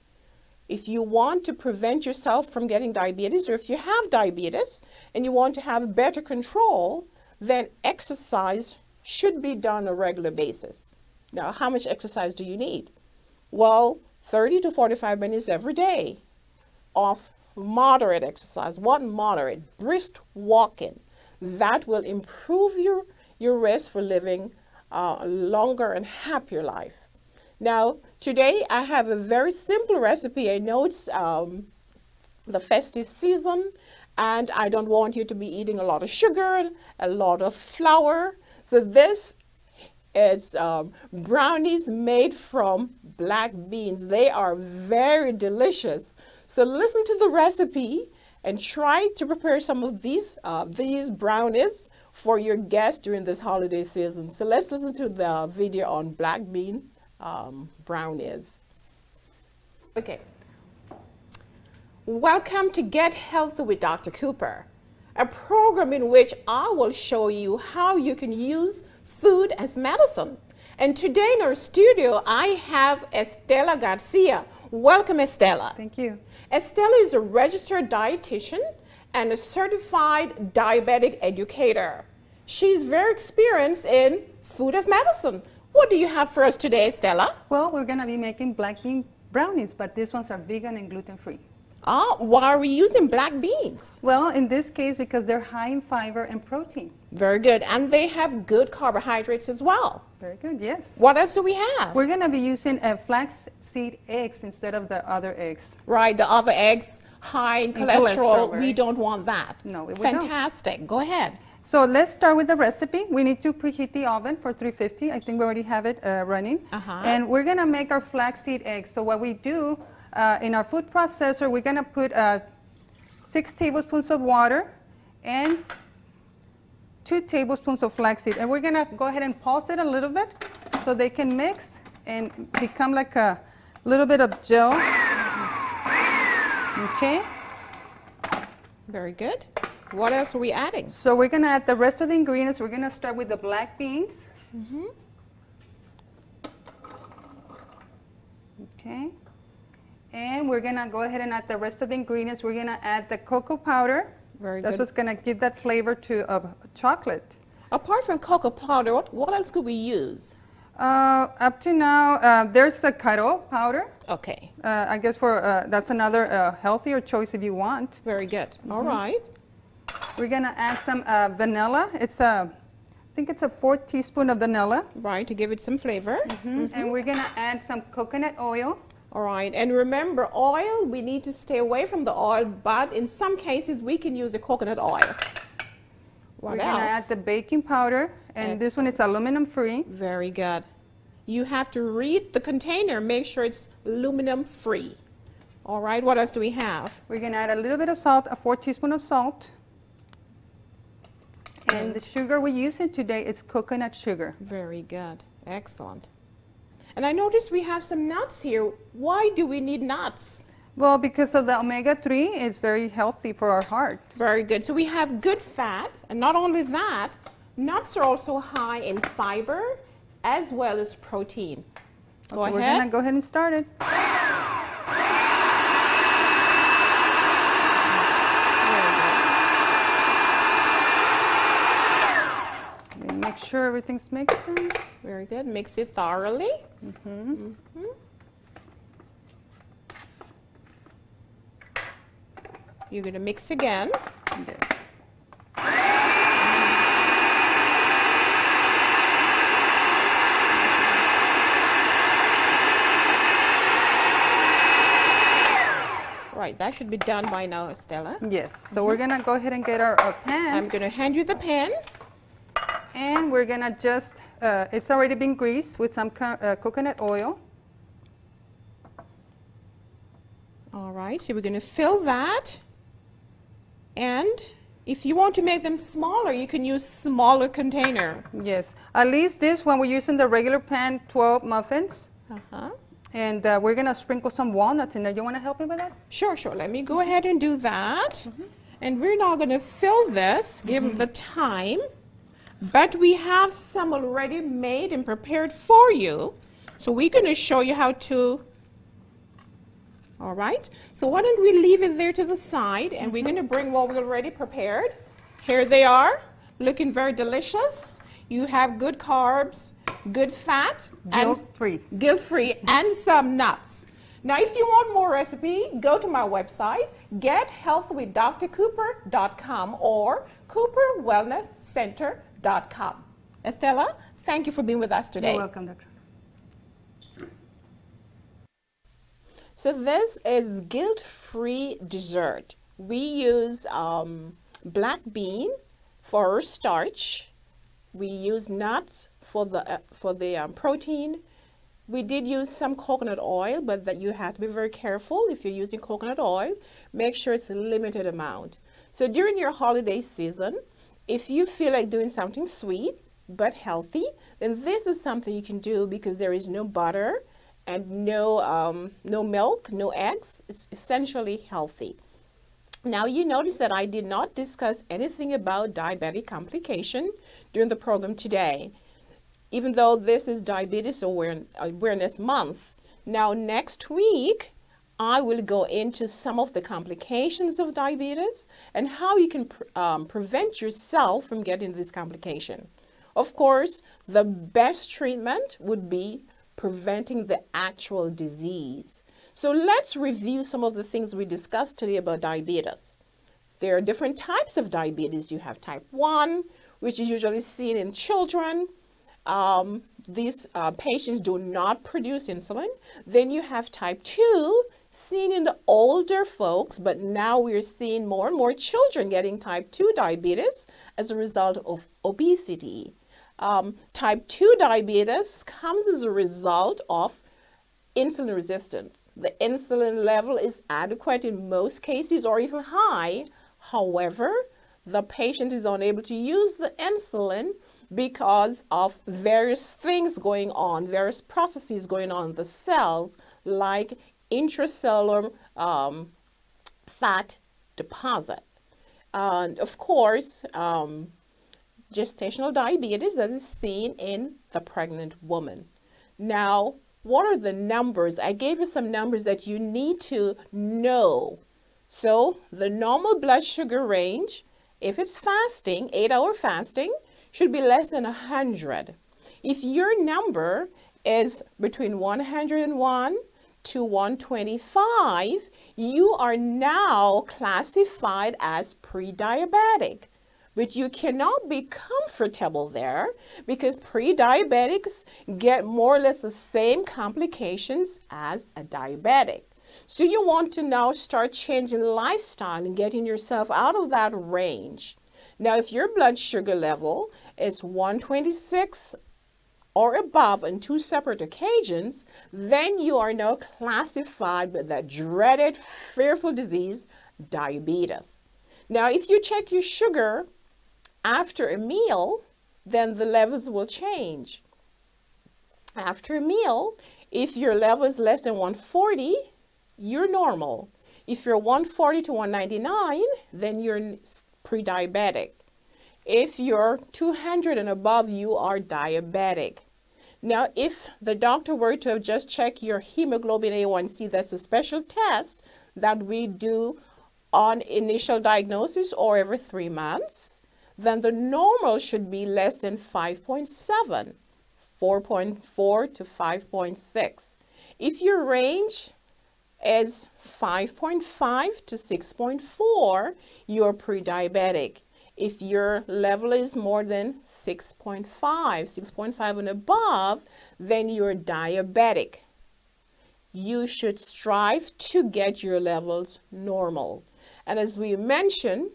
if you want to prevent yourself from getting diabetes, or if you have diabetes and you want to have better control, then exercise should be done on a regular basis. Now, how much exercise do you need? Well, 30 to 45 minutes every day of moderate exercise. What moderate? Brisk walking. That will improve your risk for living a longer and happier life. Now, today I have a very simple recipe. I know it's the festive season, and I don't want you to be eating a lot of sugar, a lot of flour. So this is brownies made from black beans. They are very delicious. So listen to the recipe and try to prepare some of these brownies for your guests during this holiday season. So let's listen to the video on black bean brownies. Okay. Welcome to Get Healthy with Dr. Cooper, a program in which I will show you how you can use food as medicine. And today in our studio, I have Estela Garcia. Welcome, Estela.
Thank you.
Estela is a registered dietitian and a certified diabetic educator. She's very experienced in food as medicine. What do you have for us today, Estela?
Well, we're going to be making black bean brownies, but these ones are vegan and gluten-free.
Oh, why are we using black beans?
Well, in this case, because they're high in fiber and protein.
Very good. And they have good carbohydrates as well.
Very good, yes.
What else do we have?
We're going to be using flaxseed eggs instead of the other eggs.
Right, the other eggs, high in cholesterol.
Right?
We don't want that.
No, we
Fantastic.
don't.
Go ahead.
So let's start with the recipe. We need to preheat the oven for 350. I think we already have it running. And we're going to make our flaxseed eggs. So what we do in our food processor, we're going to put 6 tablespoons of water and 2 tablespoons of flaxseed. And we're going to go ahead and pulse it a little bit so they can mix and become like a little bit of gel. Okay.
Very good. What else are we adding?
So we're going to add the rest of the ingredients. We're going to start with the black beans. Okay. And we're going to go ahead and add the rest of the ingredients. We're going to add the cocoa powder.
Very
That's
good.
what's going to give that flavor to chocolate.
Apart from cocoa powder, what else could we use?
Up to now, there's the cacao powder.
Okay.
I guess that's another healthier choice if you want.
Very good. All right.
We're going to add some vanilla. I think it's a 4th teaspoon of vanilla.
Right, to give it some flavor.
And we're going to add some coconut oil.
All right, and remember, oil, we need to stay away from the oil, but in some cases, we can use the coconut oil. What
We're
else?
going to add the baking powder, and this one is aluminum free.
Very good. You have to read the container, make sure it's aluminum free. All right, what else do we have?
We're going to add a little bit of salt, a 4th teaspoon of salt. And the sugar we're using today is coconut sugar.
Very good. Excellent. And I noticed we have some nuts here. Why do we need nuts?
Well, because of the omega-3, it's very healthy for our heart.
Very good. So we have good fat, and not only that, nuts are also high in fiber as well as protein. Go
Okay,
ahead.
we're going to go ahead and start it. Make sure everything's mixing.
Very good. Mix it thoroughly. You're going to mix again.
Yes.
Right, that should be done by now, Stella.
Yes. So we're going to go ahead and get our pan.
I'm going to hand you the pan.
And we're going to just, it's already been greased with some coconut oil.
All right, so we're going to fill that. And if you want to make them smaller, you can use smaller container.
Yes. At least this one, we're using the regular pan, 12 muffins. And we're going to sprinkle some walnuts in there. You want to help me with that?
Sure, sure. Let me go ahead and do that. And we're now going to fill this, give them the time. But we have some already made and prepared for you. So we're going to show you how to. All right. So why don't we leave it there to the side, and we're going to bring what we already prepared. Here they are, looking very delicious. You have good carbs, good fat,
Guilt-free.
Guilt-free, and some nuts. Now, if you want more recipe, go to my website, gethealthywithdrcooper.com or cooperwellnesscenter.com. Estella, thank you for being with us today.
You're welcome, Doctor.
So this is guilt-free dessert. We use black bean for our starch. We use nuts for the protein. We did use some coconut oil, but that you have to be very careful if you're using coconut oil. Make sure it's a limited amount. So during your holiday season, if you feel like doing something sweet but healthy, then this is something you can do because there is no butter and no milk, no eggs. It's essentially healthy. Now you notice that I did not discuss anything about diabetic complication during the program today, even though this is Diabetes Awareness Month. Now next week, I will go into some of the complications of diabetes and how you can prevent yourself from getting this complication. Of course, the best treatment would be preventing the actual disease. So let's review some of the things we discussed today about diabetes. There are different types of diabetes. You have type 1, which is usually seen in children. These patients do not produce insulin. Then you have type 2, seen in the older folks, but now we're seeing more and more children getting type 2 diabetes as a result of obesity. Type 2 diabetes comes as a result of insulin resistance. The insulin level is adequate in most cases or even high. However, the patient is unable to use the insulin because of various things going on, various processes going on in the cells, like intracellular fat deposit. And of course, gestational diabetes that is seen in the pregnant woman. Now, what are the numbers? I gave you some numbers that you need to know. So the normal blood sugar range, if it's fasting, 8-hour fasting, should be less than 100. If your number is between 101 to 125, you are now classified as pre-diabetic. But you cannot be comfortable there because pre-diabetics get more or less the same complications as a diabetic. So you want to now start changing lifestyle and getting yourself out of that range. Now, if your blood sugar level is 126 or above on 2 separate occasions, then you are now classified with that dreaded, fearful disease, diabetes. Now, if you check your sugar after a meal, then the levels will change. After a meal, if your level is less than 140, you're normal. If you're 140 to 199, then you're pre-diabetic. If you're 200 and above, you are diabetic. Now, if the doctor were to have just checked your hemoglobin A1c, that's a special test that we do on initial diagnosis or every 3 months, then the normal should be less than 5.7, 4.4 to 5.6. If your range is 5.5 to 6.4, you're pre-diabetic. If your level is more than 6.5 and above, then you're diabetic. You should strive to get your levels normal. And as we mentioned,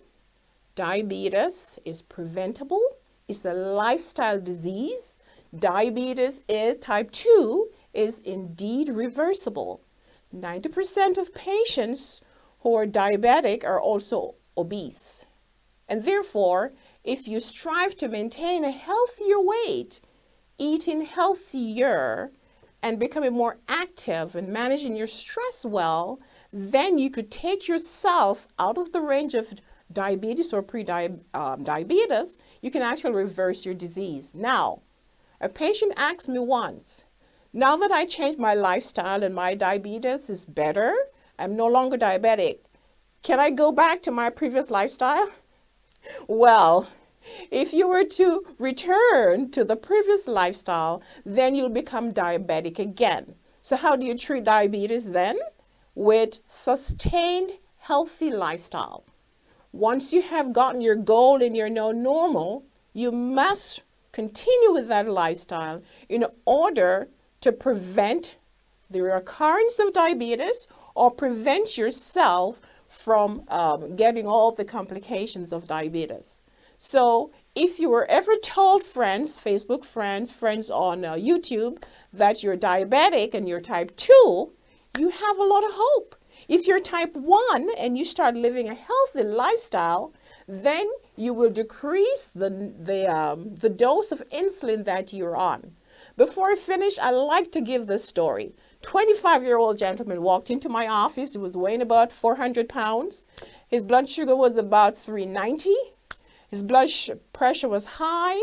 diabetes is preventable. It's a lifestyle disease. Diabetes type 2 is indeed reversible. 90% of patients who are diabetic are also obese. And therefore, if you strive to maintain a healthier weight, eating healthier, and becoming more active and managing your stress well, then you could take yourself out of the range of diabetes or pre-diabetes. You can actually reverse your disease. Now, a patient asked me once, now that I changed my lifestyle and my diabetes is better, I'm no longer diabetic, can I go back to my previous lifestyle? Well, if you were to return to the previous lifestyle, then you'll become diabetic again. So how do you treat diabetes then? With sustained healthy lifestyle. Once you have gotten your goal and you're now normal, you must continue with that lifestyle in order to prevent the recurrence of diabetes or prevent yourself from getting all the complications of diabetes. So if you were ever told friends, Facebook friends, friends on YouTube, that you're diabetic and you're type 2, you have a lot of hope. If you're type 1 and you start living a healthy lifestyle, then you will decrease the dose of insulin that you're on. Before I finish, I like to give this story. 25-year-old gentleman walked into my office. He was weighing about 400 pounds. His blood sugar was about 390. His blood pressure was high.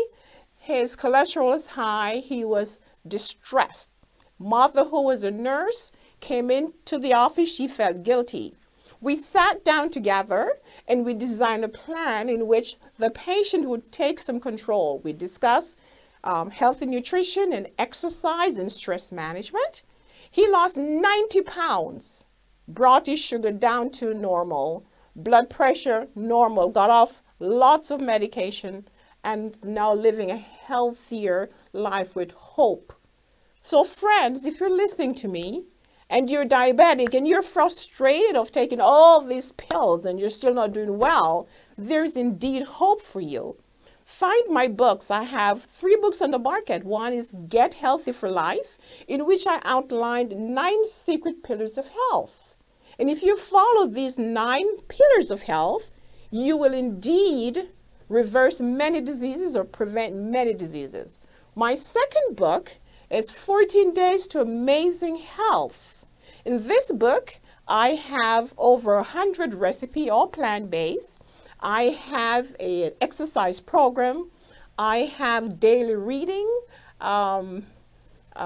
His cholesterol was high. He was distressed. Mother, who was a nurse, came into the office. She felt guilty. We sat down together and we designed a plan in which the patient would take some control. We discussed healthy nutrition and exercise and stress management. He lost 90 pounds, brought his sugar down to normal, blood pressure normal, got off lots of medication, and is now living a healthier life with hope. So friends, if you're listening to me and you're diabetic and you're frustrated of taking all these pills and you're still not doing well, there's indeed hope for you. Find my books. I have 3 books on the market. One is Get Healthy for Life, in which I outlined 9 secret pillars of health. And if you follow these 9 pillars of health, you will indeed reverse many diseases or prevent many diseases. My second book is 14 Days to Amazing Health. In this book, I have over 100 recipes, all plant-based. I have an exercise program. I have daily reading,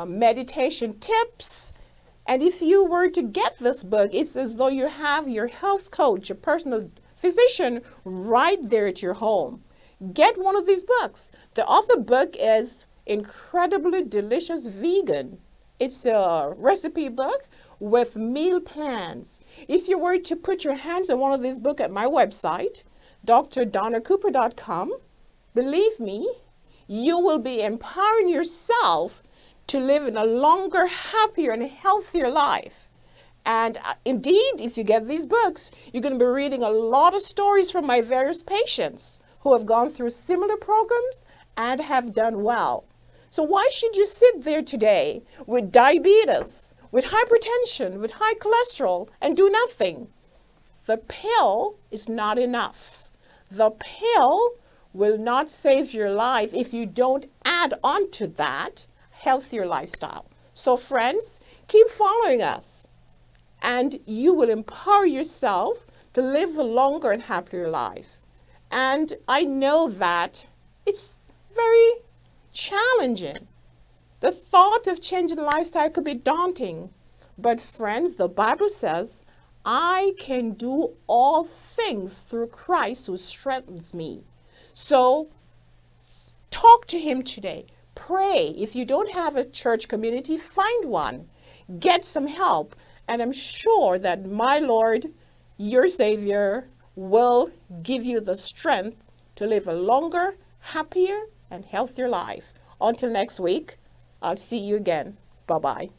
meditation tips. And if you were to get this book, it's as though you have your health coach, your personal physician, right there at your home. Get one of these books. The other book is Incredibly Delicious Vegan. It's a recipe book with meal plans. If you were to put your hands on one of these books at my website, drdonacooper.com, believe me, you will be empowering yourself to live in a longer, happier, and healthier life. And indeed, if you get these books, you're going to be reading a lot of stories from my various patients who have gone through similar programs and have done well. So why should you sit there today with diabetes, with hypertension, with high cholesterol, and do nothing? The pill is not enough. The pill will not save your life if you don't add on to that healthier lifestyle. So friends, keep following us, and you will empower yourself to live a longer and happier life. And I know that it's very challenging. The thought of changing lifestyle could be daunting. But friends, the Bible says, I can do all things through Christ who strengthens me. So talk to him today. Pray. If you don't have a church community, find one. Get some help. And I'm sure that my Lord, your Savior, will give you the strength to live a longer, happier, and healthier life. Until next week, I'll see you again. Bye-bye.